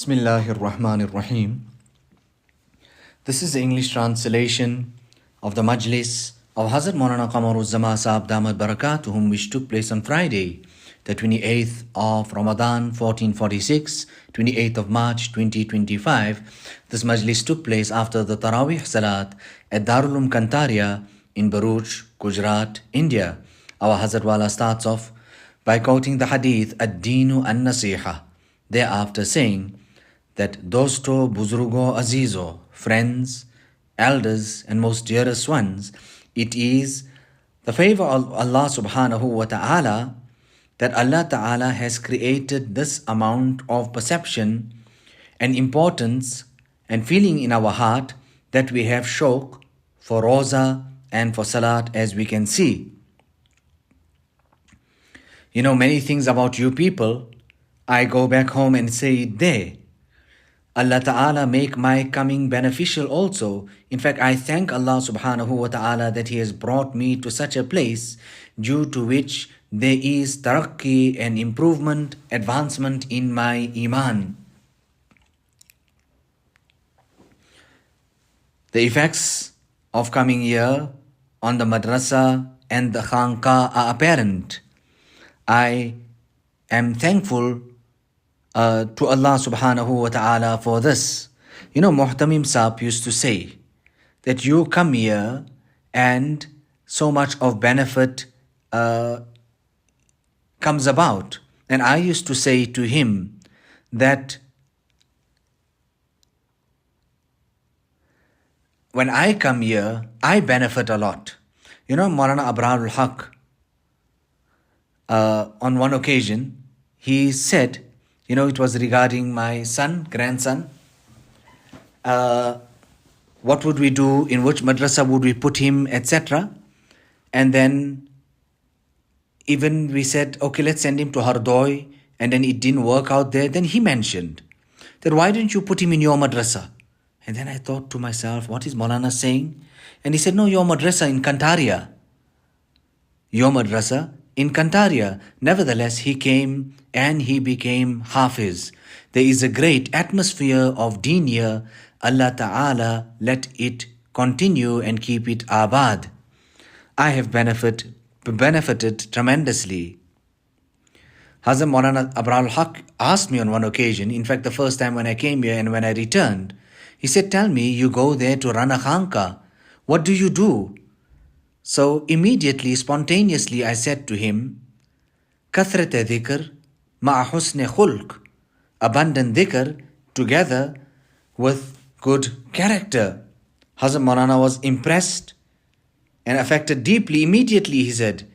Bismillahir Rahmanir Rahim. This is the English translation of the Majlis of Hazrat Maulana Qamar Uzzamansaheb Damat Barakatuhum, which took place on Friday, the 28th of Ramadan 1446, 28th of March 2025. This Majlis took place after the Taraweeh Salat at Darul Kantaria in Bharuch, Gujarat, India. Our Hazrat Wala starts off by quoting the hadith Ad-Deenu an-Nasiha, thereafter saying that Dosto, Buzrugo, Azizo, friends, elders and most dearest ones, it is the favor of Allah subhanahu wa ta'ala that Allah ta'ala has created this amount of perception and importance and feeling in our heart that we have shauq for Roza and for Salat, as we can see. You know many things about you people. I go back home and say it there. Allah Ta'ala make my coming beneficial also. In fact, I thank Allah subhanahu wa ta'ala that He has brought me to such a place due to which there is taraqqi and improvement, advancement in my iman. The effects of coming here on the madrasa and the khanqa are apparent. I am thankful to Allah subhanahu wa ta'ala for this. You know, Muhtamim Saab used to say that you come here and so much of benefit comes about. And I used to say to him that when I come here, I benefit a lot. You know, Maulana Abrarul Haq, on one occasion, he said, you know, it was regarding my grandson. What would we do? In which madrasa would we put him, etc. And then even we said, okay, let's send him to Hardoi. And then it didn't work out there. Then he mentioned that why didn't you put him in your madrasa? And then I thought to myself, what is Maulana saying? And he said, no, your madrasa in Kantaria. Your madrasa in Kantaria. Nevertheless, he came and he became Hafiz. There is a great atmosphere of deen here. Allah Ta'ala let it continue and keep it abad. I have benefited tremendously. Hazrat Maulana Abrarul Haq asked me on one occasion, in fact the first time when I came here and when I returned, he said, tell me, you go there to run a khanqa. What do you do? So immediately, spontaneously, I said to him, Kathrat dhikr ma'a husn khulq, abundant dhikr together with good character. Hazrat Maulana was impressed and affected deeply. Immediately he said,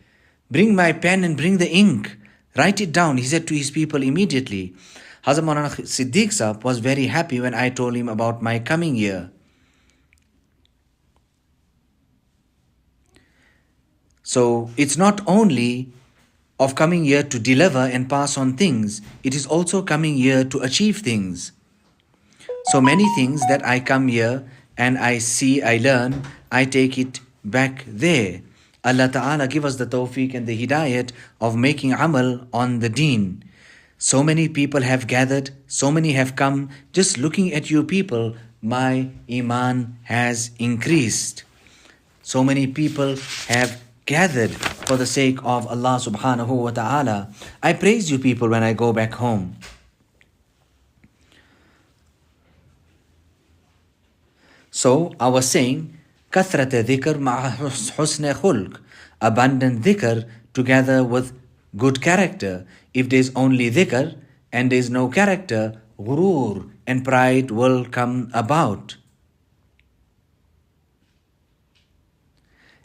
bring my pen and bring the ink. Write it down, he said to his people immediately. Hazrat Maulana Siddiq Sahab was very happy when I told him about my coming here. So it's not only of coming here to deliver and pass on things, it is also coming here to achieve things. So many things that I come here and I see, I learn, I take it back there. Allah Ta'ala give us the tawfiq and the hidayat of making amal on the deen. So many people have gathered, so many have come. Just looking at you people, my iman has increased. So many people have gathered for the sake of Allah subhanahu wa ta'ala. I praise you people when I go back home. So I was saying, Kathrat dhikr ma'a husn khulq, abundant dhikr together with good character. If there's only dhikr and there's no character, ghurur and pride will come about.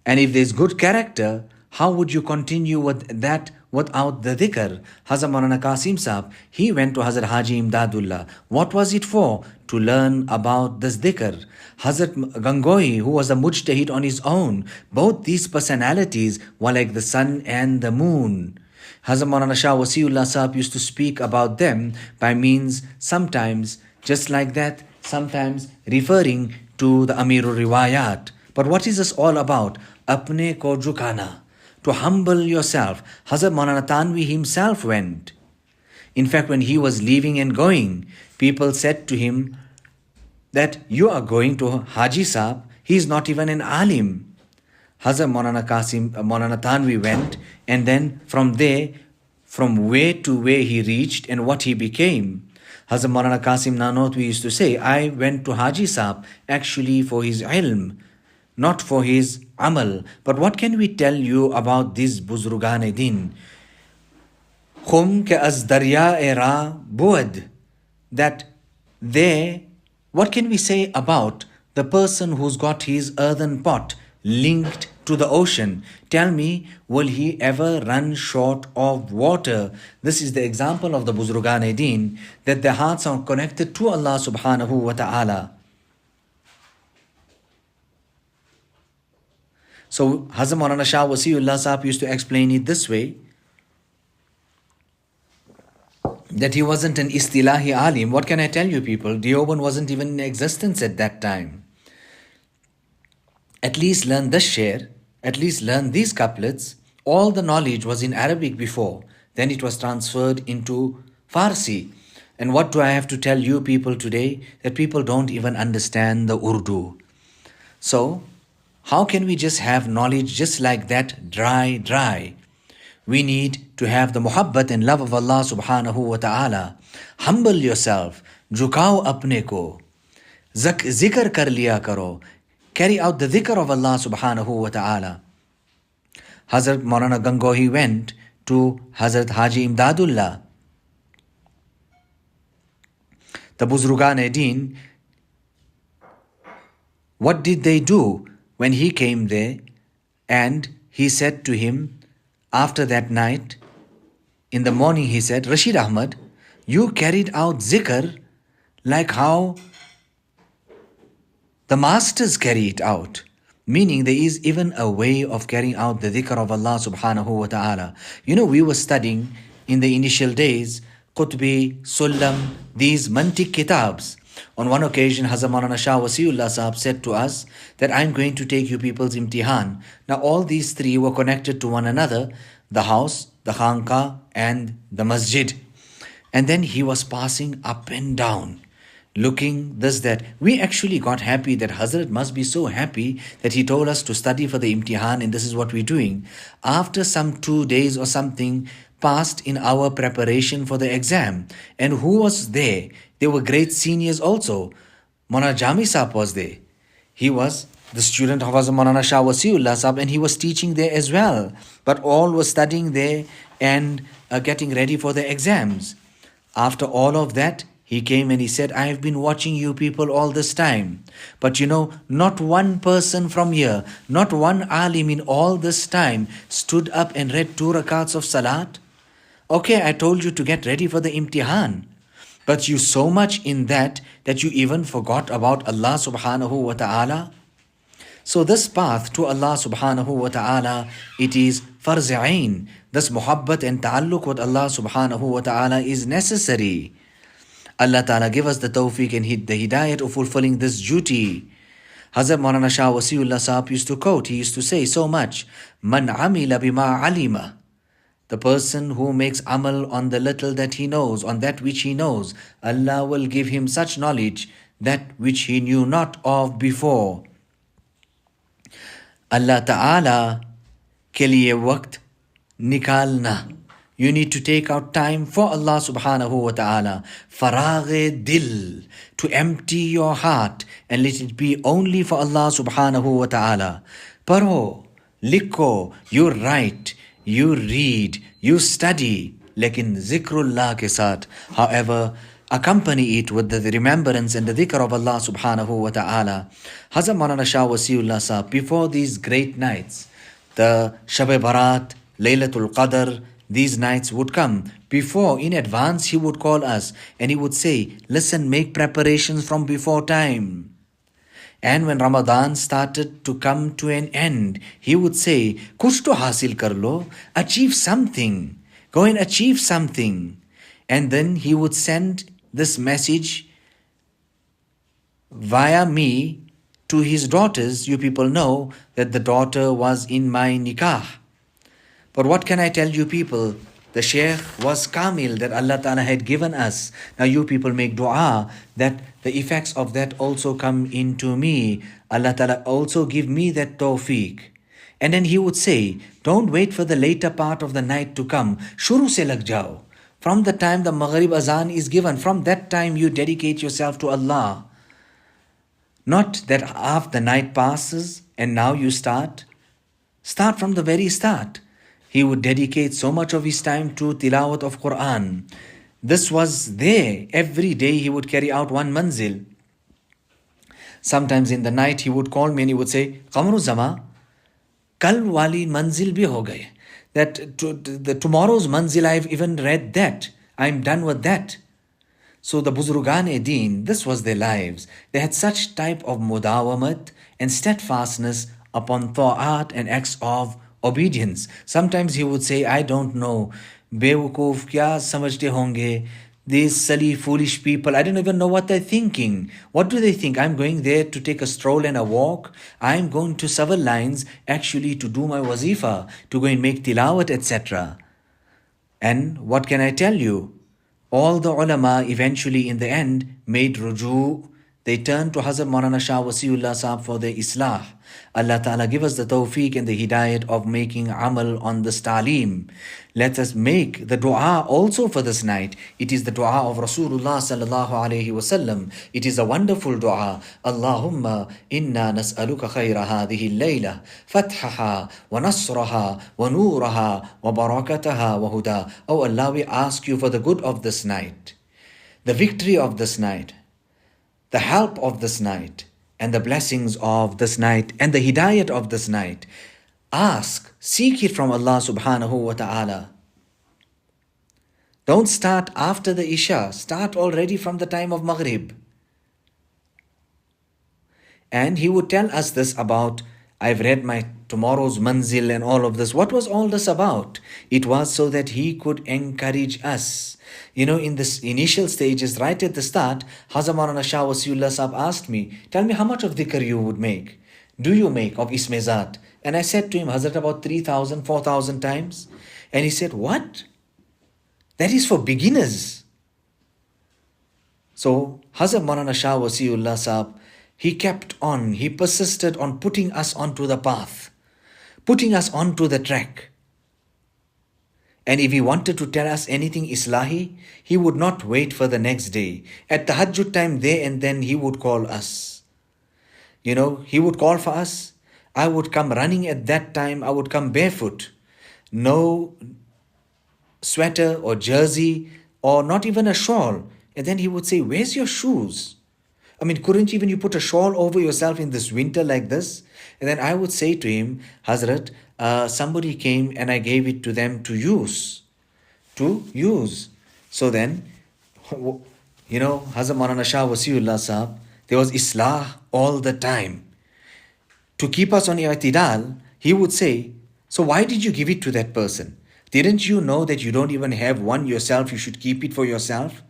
And if there's good character, how would you continue with that without the dhikr? Hazrat Maulana Qasim Sahab, he went to Hazrat Haji Imdadullah. What was it for? To learn about this dhikr. Hazrat Gangoi, who was a mujtahid on his own. Both these personalities were like the sun and the moon. Hazrat Maulana Shah Wasiullah Sahab used to speak about them by means sometimes just like that, sometimes referring to the Amirul Riwayat. But what is this all about? Apne ko jhukana, to humble yourself. Hazrat Maulana Tanvi himself went. In fact, when he was leaving and going, people said to him that you are going to Haji Sahib, he is not even an alim. Hazrat Maulana Thanvi went, and then from there, from where to where he reached and what he became. Hazrat Maulana Qasim Nanotwi used to say, I went to Haji Sahib actually for his ilm, not for his amal. But what can we tell you about these Buzrugan Din? Khum ke az darya ra buad. That there, what can we say about the person who's got his earthen pot linked to the ocean? Tell me, will he ever run short of water? This is the example of the Buzrugan Din, that their hearts are connected to Allah subhanahu wa ta'ala. So Hazrat Maulana Shah Wasiullah Sahib used to explain it this way, that he wasn't an istilahi alim. What can I tell you people? Deoband wasn't even in existence at that time. At least learn this share, at least learn these couplets. All the knowledge was in Arabic before, then it was transferred into Farsi. And what do I have to tell you people today? That people don't even understand the Urdu. So, how can we just have knowledge just like that, dry? We need to have the muhabbat and love of Allah subhanahu wa ta'ala. Humble yourself, jhukao apne ko, zikr kar liya karo. Carry out the dhikr of Allah subhanahu wa ta'ala. Hazrat Maulana Gangohi went to Hazrat Haji Imdadullah. The Buzrugan Din, what did they do when he came there? And he said to him, after that night, in the morning he said, Rashid Ahmad, you carried out zikr like how the masters carry it out. Meaning there is even a way of carrying out the dhikr of Allah subhanahu wa ta'ala. You know, we were studying in the initial days, Qutbi, Sullam, these mantiq kitabs. On one occasion, Hazrat Maulana Shah Wasiullah Sahib said to us that I'm going to take you people's imtihan. Now all these three were connected to one another, the house, the khanqa and the masjid. And then he was passing up and down, looking this, that. We actually got happy that Hazrat must be so happy that he told us to study for the imtihan and this is what we're doing. After some 2 days or something passed in our preparation for the exam. And who was there? There were great seniors also. Maulana Jami Sahib was there. He was the student of Hazrat Maulana Shah Wasiullah Sahib and he was teaching there as well. But all were studying there and getting ready for the exams. After all of that, he came and he said, I have been watching you people all this time. But you know, not one person from here, not one alim in all this time stood up and read 2 rakats of salat. Okay, I told you to get ready for the imtihan. But you so much in that you even forgot about Allah subhanahu wa ta'ala. So this path to Allah subhanahu wa ta'ala, it is farz ain. This muhabbat and ta'alluq with Allah subhanahu wa ta'ala is necessary. Allah Ta'ala give us the tawfiq and the hidayat of fulfilling this duty. Hazrat Maulana Shah Wasiullah Sahib used to quote, he used to say so much, Man amila bima alima. The person who makes amal on the little that he knows, on that which he knows, Allah will give him such knowledge, that which he knew not of before. Allah Ta'ala ke liye waqt nikalna. You need to take out time for Allah subhanahu wa ta'ala. Faraghe dil, to empty your heart and let it be only for Allah subhanahu wa ta'ala. Paro, likho, you write, you read, you study, lekin zikrullah ke saath. However, accompany it with the remembrance and the dhikr of Allah subhanahu wa ta'ala. Hazrat Maulana Shah Wasiullah Sahib, before these great nights, the Shab-e Barat, Laylatul Qadr, these nights would come. Before, in advance, he would call us and he would say, listen, make preparations from before time. And when Ramadan started to come to an end, he would say, kuch to hasil kar lo, achieve something, go and achieve something. And then he would send this message via me to his daughters. You people know that the daughter was in my nikah. But what can I tell you people? The Shaykh was Kamil that Allah Ta'ala had given us. Now you people make dua that the effects of that also come into me. Allah Ta'ala also give me that tawfiq. And then he would say, don't wait for the later part of the night to come. Shuru se lag jao. From the time the Maghrib Azan is given, from that time you dedicate yourself to Allah. Not that half the night passes and now you start. Start from the very start. He would dedicate so much of his time to tilawat of Quran. This was there. Every day he would carry out one manzil. Sometimes in the night he would call me and he would say, Qamar Uzzama, kal wali manzil bhi ho gaye. That the tomorrow's manzil, I've even read that. I'm done with that. So the Buzurgan-e-Deen, this was their lives. They had such type of mudawamat and steadfastness upon ta'at and acts of obedience. Sometimes he would say, I don't know, bewukoof kya samajhte honge, these silly, foolish people, I don't even know what they're thinking. What do they think? I'm going there to take a stroll and a walk. I'm going to several lines actually to do my wazifa, to go and make tilawat, etc. And what can I tell you? All the ulama eventually in the end made ruju. They turned to Hazrat Maulana Shah Wasiullah Sahab for their islah. Allah Ta'ala give us the tawfiq and the hidayat of making amal on this ta'aleem. Let us make the dua also for this night. It is the dua of Rasulullah Sallallahu Alaihi Wasallam. It is a wonderful dua. Allahumma inna nas'aluka khayra hadhihi al-layla, fathaha wa nasraha wa nuraha wa barakataha wa huda. Oh Allah, we ask you for the good of this night, the victory of this night, the help of this night, and the blessings of this night, and the hidayat of this night. Ask, seek it from Allah subhanahu wa ta'ala. Don't start after the Isha, start already from the time of Maghrib. And he would tell us this about, I've read my tomorrow's manzil and all of this. What was all this about? It was so that he could encourage us. You know, in this initial stages, right at the start, Hazrat Maulana Shah Wasiullah Sahab asked me, tell me how much of dhikr you would make. Do you make of Isme Zat? And I said to him, Hazrat, about 3,000, 4,000 times. And he said, what? That is for beginners. So, Hazrat Maulana Shah Wasiullah Sahab, he kept on, he persisted on putting us onto the path, putting us onto the track. And if he wanted to tell us anything Islahi, he would not wait for the next day. At Tahajjud time, there and then he would call us. You know, he would call for us. I would come running at that time. I would come barefoot. No sweater or jersey or not even a shawl. And then he would say, where's your shoes? I mean, couldn't even you put a shawl over yourself in this winter like this? And then I would say to him, Hazrat, somebody came and I gave it to them to use. So then, you know, Hazrat Maulana Shah Wasiullah Sahab, there was islah all the time. To keep us on i'tidal, he would say, so why did you give it to that person? Didn't you know that you don't even have one yourself, you should keep it for yourself?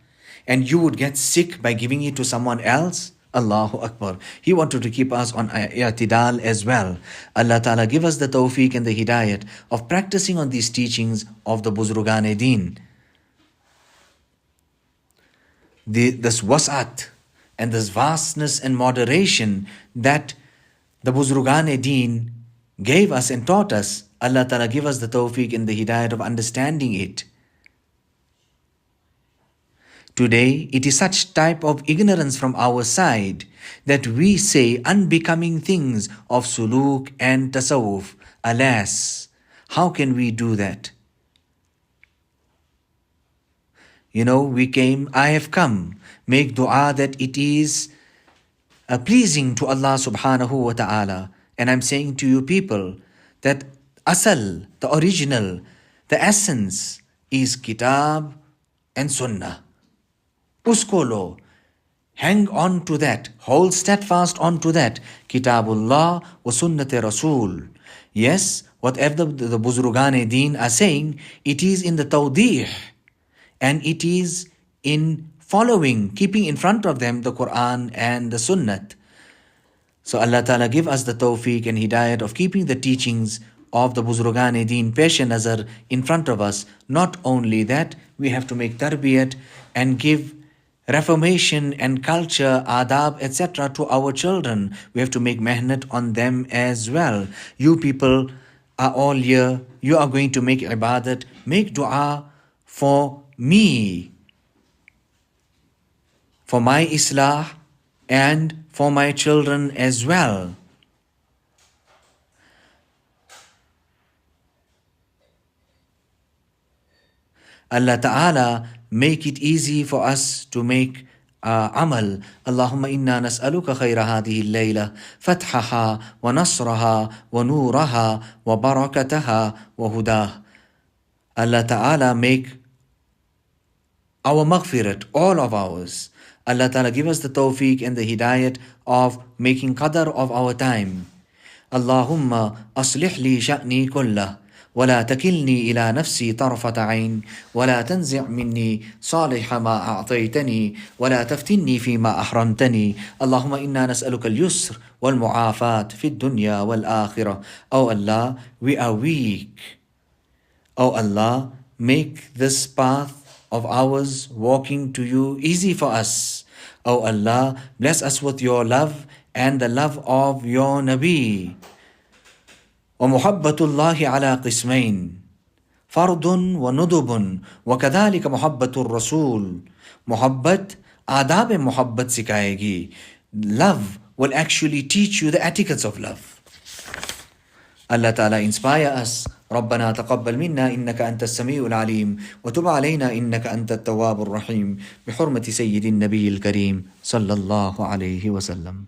And you would get sick by giving it to someone else? Allahu Akbar. He wanted to keep us on i'tidal as well. Allah Ta'ala give us the tawfiq and the hidayat of practicing on these teachings of the Buzurgan-e-Deen. This wasat and this vastness and moderation that the Buzurgan-e-Deen gave us and taught us, Allah Ta'ala give us the tawfiq and the hidayat of understanding it. Today, it is such type of ignorance from our side that we say unbecoming things of suluk and tasawwuf. Alas, how can we do that? You know, I have come, make dua that it is pleasing to Allah subhanahu wa ta'ala. And I'm saying to you people that asal, the original, the essence is kitab and sunnah. Usko lo, hang on to that, hold steadfast on to that. Kitabullah wa sunnat Rasul. Yes, whatever the Buzurgan-e-Deen are saying, it is in the tawdih, and it is in following, keeping in front of them the Quran and the Sunnat. So Allah Ta'ala give us the tawfiq and hidayat of keeping the teachings of the Buzurgan-e-Deen Pesh-e-Nazar in front of us. Not only that, we have to make tarbiyat and give reformation and culture, adab, etc. to our children. We have to make mehnat on them as well. You people are all here. You are going to make ibadat. Make dua for me, for my islah, and for my children as well. Allah Ta'ala make it easy for us to make amal. Allahumma inna nas'aluka khayra hadihi al-layla, fathaha wa nasraha wa nuraha wa barakataha wa hudah. Allah Ta'ala make our maghfirat, all of ours. Allah Ta'ala give us the tawfiq and the hidayat of making qadr of our time. Allahumma aslih li sha'ni kullah. ولا تكلني إلى نفسي طرفة عين ولا تنزع مني صالح ما أعطيتني ولا تفتني فيما أحرمتني اللهم إنا نسألك اليسر والمعافاة في الدنيا والآخرة. Oh Allah, we are weak. Oh Allah, make this path of ours walking to you easy for us. Oh Allah, bless us with your love and the love of your Nabi. ومحبة الله على قسمين فرض وندب وكذلك محبة الرسول. Muhabbat, adab and muhabbat sikayegi. Love will actually teach you the etiquettes of love. Allah Ta'ala inspire us. ربنا تقبل منا إنك أنت السميع العليم وتب علينا إنك أنت التواب الرحيم بحرمة سيد النبي الكريم صلى الله عليه وسلم.